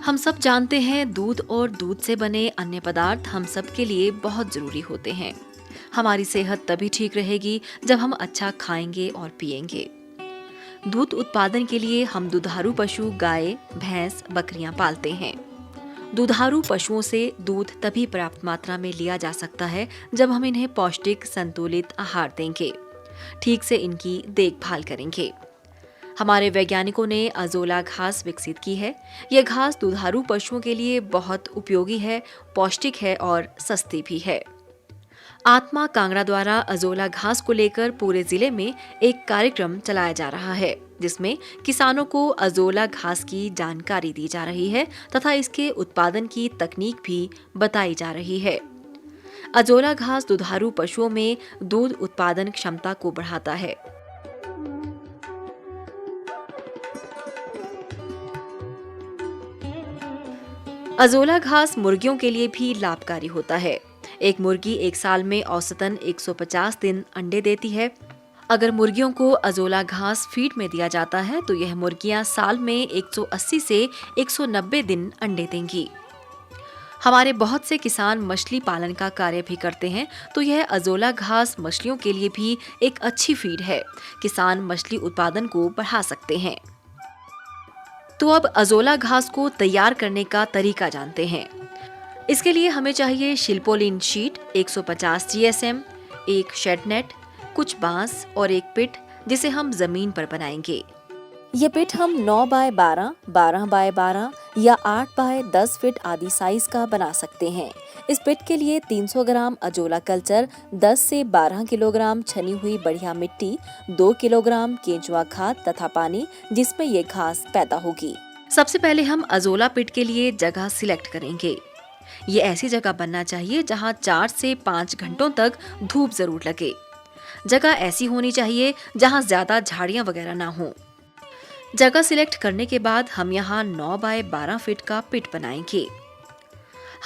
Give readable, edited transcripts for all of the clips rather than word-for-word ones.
हम सब जानते हैं दूध और दूध से बने अन्य पदार्थ हम सब के लिए बहुत जरूरी होते हैं। हमारी सेहत तभी ठीक रहेगी जब हम अच्छा खाएंगे और पिएंगे। दूध उत्पादन के लिए हम दुधारू पशु गाय, भैंस, बकरियां पालते हैं। दुधारू पशुओं से दूध तभी पर्याप्त मात्रा में लिया जा सकता है जब हम इन्हें पौष्टिक संतुलित आहार देंगे, ठीक से इनकी देखभाल करेंगे। हमारे वैज्ञानिकों ने अजोला घास विकसित की है। यह घास दुधारू पशुओं के लिए बहुत उपयोगी है, पौष्टिक है और सस्ती भी है। आत्मा कांगड़ा द्वारा अजोला घास को लेकर पूरे जिले में एक कार्यक्रम चलाया जा रहा है, जिसमें किसानों को अजोला घास की जानकारी दी जा रही है तथा इसके उत्पादन की तकनीक भी बताई जा रही है। अजोला घास दुधारू पशुओं में दूध उत्पादन क्षमता को बढ़ाता है। अजोला घास मुर्गियों के लिए भी लाभकारी होता है। एक मुर्गी एक साल में औसतन 150 दिन अंडे देती है। अगर मुर्गियों को अजोला घास फीड में दिया जाता है तो यह मुर्गियां साल में 180 से 190 दिन अंडे देंगी। हमारे बहुत से किसान मछली पालन का कार्य भी करते हैं, तो यह अजोला घास मछलियों के लिए भी एक अच्छी फीड है। किसान मछली उत्पादन को बढ़ा सकते हैं। तो अब अजोला घास को तैयार करने का तरीका जानते हैं। इसके लिए हमें चाहिए शिल्पोलिन शीट 150 जीएसएम, एक शेड नेट, कुछ बांस और एक पिट, जिसे हम जमीन पर बनाएंगे। ये पिट हम 9 बाय 12, 12 बाय 12 या 8 बाय 10 फीट आदि साइज का बना सकते हैं। इस पिट के लिए 300 ग्राम अजोला कल्चर, 10 से 12 किलोग्राम छनी हुई बढ़िया मिट्टी, 2 किलोग्राम केंचुआ खाद तथा पानी, जिसमें ये घास पैदा होगी। सबसे पहले हम अजोला पिट के लिए जगह सिलेक्ट करेंगे। ये ऐसी जगह बनना चाहिए जहाँ 4 से 5 घंटों तक धूप जरूर लगे। जगह ऐसी होनी चाहिए जहाँ ज्यादा झाड़ियाँ वगैरह ना हो। जगह सिलेक्ट करने के बाद हम यहाँ 9 बाय 12 फीट का पिट बनाएंगे।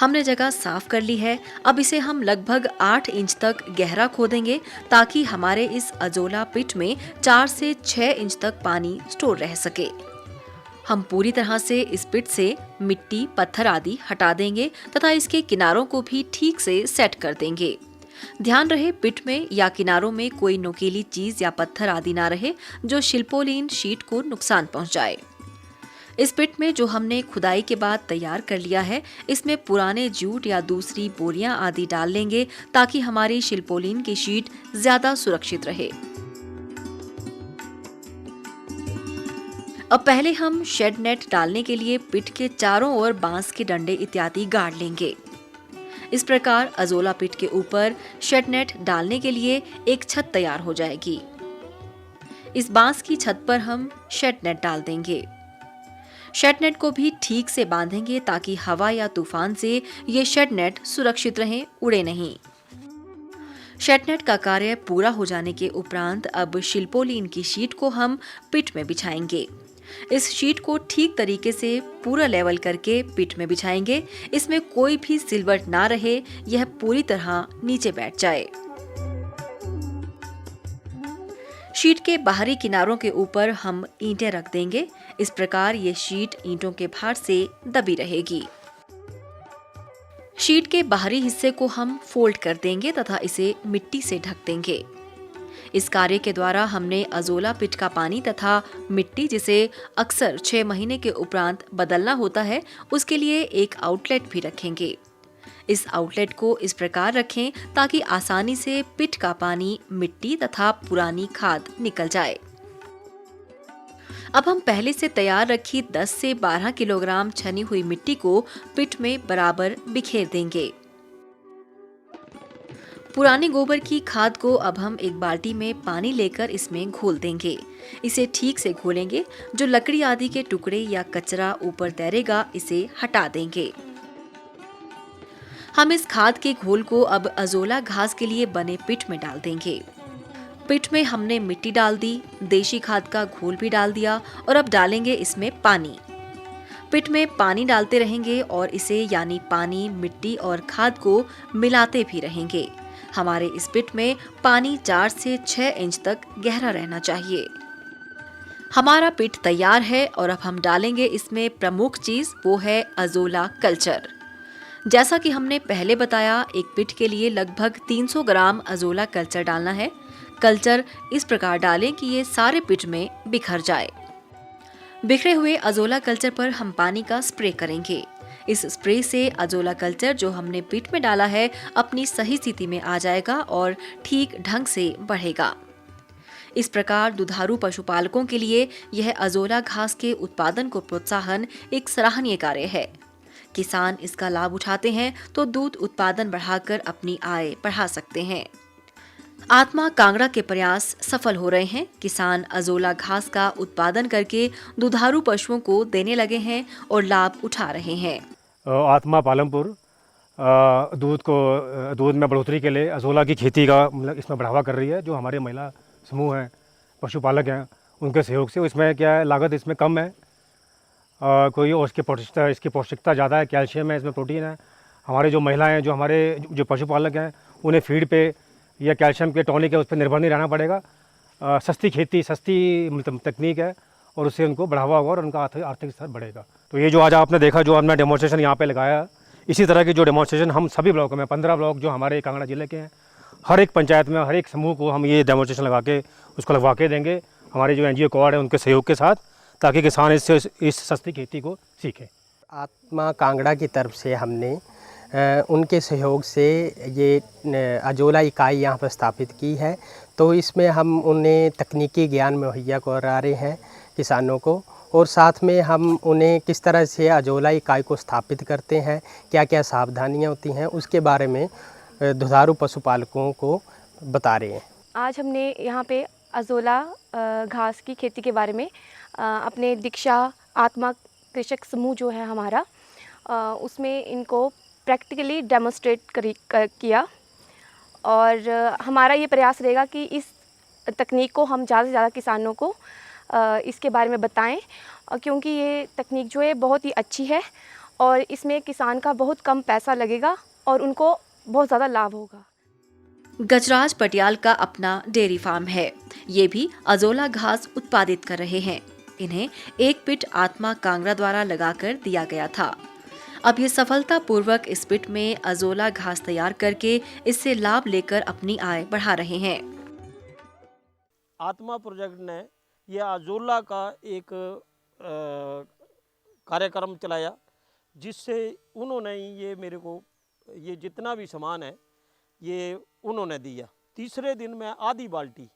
हमने जगह साफ कर ली है। अब इसे हम लगभग 8 इंच तक गहरा खोदेंगे, ताकि हमारे इस अजोला पिट में 4 से 6 इंच तक पानी स्टोर रह सके। हम पूरी तरह से इस पिट से मिट्टी, पत्थर आदि हटा देंगे तथा इसके किनारों को भी ठीक से सेट कर देंगे। ध्यान रहे पिट में या किनारों में कोई नुकीली चीज या पत्थर आदि ना रहे जो शिल्पोलिन शीट को नुकसान पहुंचाए। इस पिट में जो हमने खुदाई के बाद तैयार कर लिया है, इसमें पुराने जूट या दूसरी बोरियां आदि डाल लेंगे, ताकि हमारी शिल्पोलिन की शीट ज्यादा सुरक्षित रहे। अब पहले हम शेड नेट डालने के लिए पिट के चारों ओर बांस के डंडे इत्यादि गाड़ लेंगे। इस प्रकार अजोला पिट के ऊपर शेड नेट डालने के लिए एक छत तैयार हो जाएगी। इस बांस की छत पर हम शेड नेट डाल देंगे। शेड नेट को भी ठीक से बांधेंगे, ताकि हवा या तूफान से ये शेड नेट सुरक्षित रहें, उड़े नहीं। शेड नेट का कार्य पूरा हो जाने के उपरांत अब शिल्पोलिन की शीट को हम पिट में बिछाएंगे। इस शीट को ठीक तरीके से पूरा लेवल करके पिट में बिछाएंगे। इसमें कोई भी सिलवट ना रहे, यह पूरी तरह नीचे बैठ जाए। शीट के बाहरी किनारों के ऊपर हम ईंटें रख देंगे। इस प्रकार ये शीट ईंटों के भार से दबी रहेगी। शीट के बाहरी हिस्से को हम फोल्ड कर देंगे तथा इसे मिट्टी से ढक देंगे। इस कार्य के द्वारा हमने अजोला पिट का पानी तथा मिट्टी, जिसे अक्सर 6 महीने के उपरांत बदलना होता है, उसके लिए एक आउटलेट भी रखेंगे। इस आउटलेट को इस प्रकार रखें ताकि आसानी से पिट का पानी, मिट्टी तथा पुरानी खाद निकल जाए। अब हम पहले से तैयार रखी 10 से 12 किलोग्राम छनी हुई मिट्टी को पिट में बराबर बिखेर देंगे। पुरानी गोबर की खाद को अब हम एक बाल्टी में पानी लेकर इसमें घोल देंगे। इसे ठीक से घोलेंगे। जो लकड़ी आदि के टुकड़े या कचरा ऊपर तैरेगा, इसे हटा देंगे। हम इस खाद के घोल को अब अजोला घास के लिए बने पिट में डाल देंगे। पिट में हमने मिट्टी डाल दी, देशी खाद का घोल भी डाल दिया और अब डालेंगे इसमें पानी। पिट में पानी डालते रहेंगे और इसे यानी पानी, मिट्टी और खाद को मिलाते भी रहेंगे। हमारे इस पिट में पानी 4 से 6 इंच तक गहरा रहना चाहिए। हमारा पिट तैयार है और अब हम डालेंगे इसमें प्रमुख चीज, वो है अजोला कल्चर। जैसा कि हमने पहले बताया, एक पिट के लिए लगभग 300 ग्राम अजोला कल्चर डालना है। कल्चर इस प्रकार डालें कि ये सारे पिट में बिखर जाए। बिखरे हुए अजोला कल्चर पर हम पानी का स्प्रे करेंगे। इस स्प्रे से अजोला कल्चर जो हमने पिट में डाला है अपनी सही स्थिति में आ जाएगा और ठीक ढंग से बढ़ेगा। इस प्रकार दुधारू पशुपालकों के लिए यह अजोला घास के उत्पादन को प्रोत्साहन एक सराहनीय कार्य है। किसान इसका लाभ उठाते हैं तो दूध उत्पादन बढ़ाकर अपनी आय बढ़ा सकते हैं। आत्मा कांगड़ा के प्रयास सफल हो रहे हैं। किसान अजोला घास का उत्पादन करके दुधारू पशुओं को देने लगे हैं और लाभ उठा रहे हैं। आत्मा पालमपुर दूध में बढ़ोतरी के लिए अजोला की खेती का मतलब इसमें बढ़ावा कर रही है। जो हमारे महिला समूह हैं, पशुपालक हैं, उनके सहयोग से इसमें क्या है, लागत इसमें कम है, कोई और इसकी पौष्टिकता ज़्यादा है, कैल्शियम है, इसमें प्रोटीन है। हमारे जो महिलाएं, जो हमारे जो पशुपालक हैं, उन्हें फीड पे या कैल्शियम के टॉनिक है उस पर निर्भर नहीं रहना पड़ेगा। सस्ती खेती, सस्ती तकनीक है और उससे उनको बढ़ावा होगा और उनका आर्थिक स्तर बढ़ेगा। तो ये जो आज आपने देखा, जो हमने डेमोन्स्ट्रेशन यहाँ पे लगाया, इसी तरह की जो डेमोन्स्ट्रेशन हम सभी ब्लॉकों में, 15 ब्लॉक जो हमारे कांगड़ा जिले के हैं, हर एक पंचायत में, हर एक समूह को हम ये डेमोन्स्ट्रेशन लगा के उसको लगवा के देंगे, हमारे जो NGO क्वाड है उनके सहयोग के साथ, ताकि किसान इस सस्ती खेती को सीखें। आत्मा कांगड़ा की तरफ से हमने उनके सहयोग से ये अजोला इकाई यहाँ पर स्थापित की है। तो इसमें हम उन्हें तकनीकी ज्ञान मुहैया करा रहे हैं किसानों को, और साथ में हम उन्हें किस तरह से अजोला इकाई को स्थापित करते हैं, क्या क्या सावधानियाँ होती हैं, उसके बारे में दुधारू पशुपालकों को बता रहे हैं। आज हमने यहाँ पे अजोला घास की खेती के बारे में अपने दीक्षा आत्मा कृषक समूह जो है हमारा, उसमें इनको प्रैक्टिकली डेमोन्स्ट्रेट किया। और हमारा ये प्रयास रहेगा कि इस तकनीक को हम ज़्यादा से ज़्यादा किसानों को इसके बारे में बताएं, क्योंकि ये तकनीक जो है बहुत ही अच्छी है और इसमें किसान का बहुत कम पैसा लगेगा और उनको बहुत ज़्यादा लाभ होगा। गजराज पटियाल का अपना डेयरी फार्म है। ये भी अजोला घास उत्पादित कर रहे हैं। इन्हें एक पिट आत्मा कांगड़ा द्वारा लगाकर दिया गया था। अब ये सफलतापूर्वक इस पिट में अजोला घास तैयार करके इससे लाभ लेकर अपनी आय बढ़ा रहे हैं। आत्मा प्रोजेक्ट ने यह अजोला का एक कार्यक्रम चलाया, जिससे उन्होंने ये मेरे को ये जितना भी सामान है ये उन्होंने दिया। तीसरे दिन मैं आधी बाल्टी,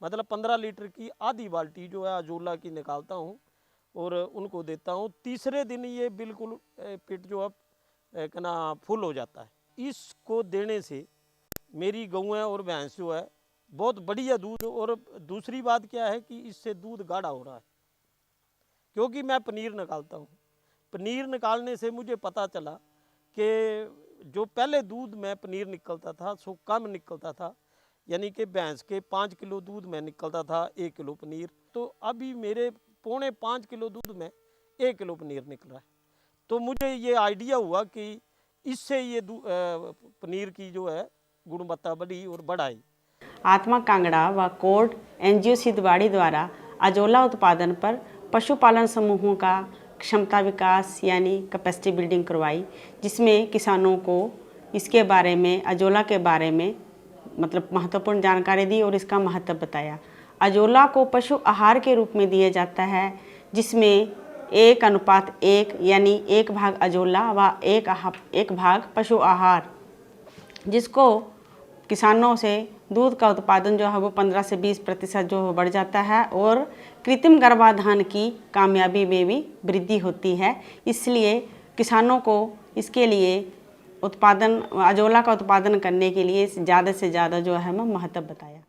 मतलब 15 लीटर की आधी बाल्टी जो है अजोला की निकालता हूँ और उनको देता हूँ। तीसरे दिन ये बिल्कुल पिट जो है कहना फुल हो जाता है। इसको देने से मेरी गौएं और भैंस जो है बहुत बढ़िया दूध, और दूसरी बात क्या है कि इससे दूध गाढ़ा हो रहा है, क्योंकि मैं पनीर निकालता हूँ। पनीर निकालने से मुझे पता चला कि जो पहले दूध में पनीर निकलता था सो कम निकलता था, यानी कि भैंस के 5 किलो दूध में निकलता था 1 किलो पनीर, तो अभी मेरे 4.5 किलो दूध में 1 किलो पनीर निकल रहा है। तो मुझे ये आइडिया हुआ कि इससे ये पनीर की जो है गुणवत्ता बढ़ी और बढ़ाई। आत्मा कांगड़ा व कोड NGO सिद्धवाड़ी द्वारा अजोला उत्पादन पर पशुपालन समूहों का क्षमता विकास यानी कैपेसिटी बिल्डिंग करवाई, जिसमें किसानों को इसके बारे में, अजोला के बारे में मतलब महत्वपूर्ण जानकारी दी और इसका महत्व बताया। अजोला को पशु आहार के रूप में दिया जाता है, जिसमें 1:1 यानी 1 भाग अजोला व 1 भाग पशु आहार, जिसको किसानों से दूध का उत्पादन जो है वो 15 से 20% जो बढ़ जाता है और कृत्रिम गर्भाधान की कामयाबी में भी वृद्धि होती है। इसलिए किसानों को इसके लिए अजोला का उत्पादन करने के लिए ज़्यादा से ज़्यादा जो है महत्व बताया।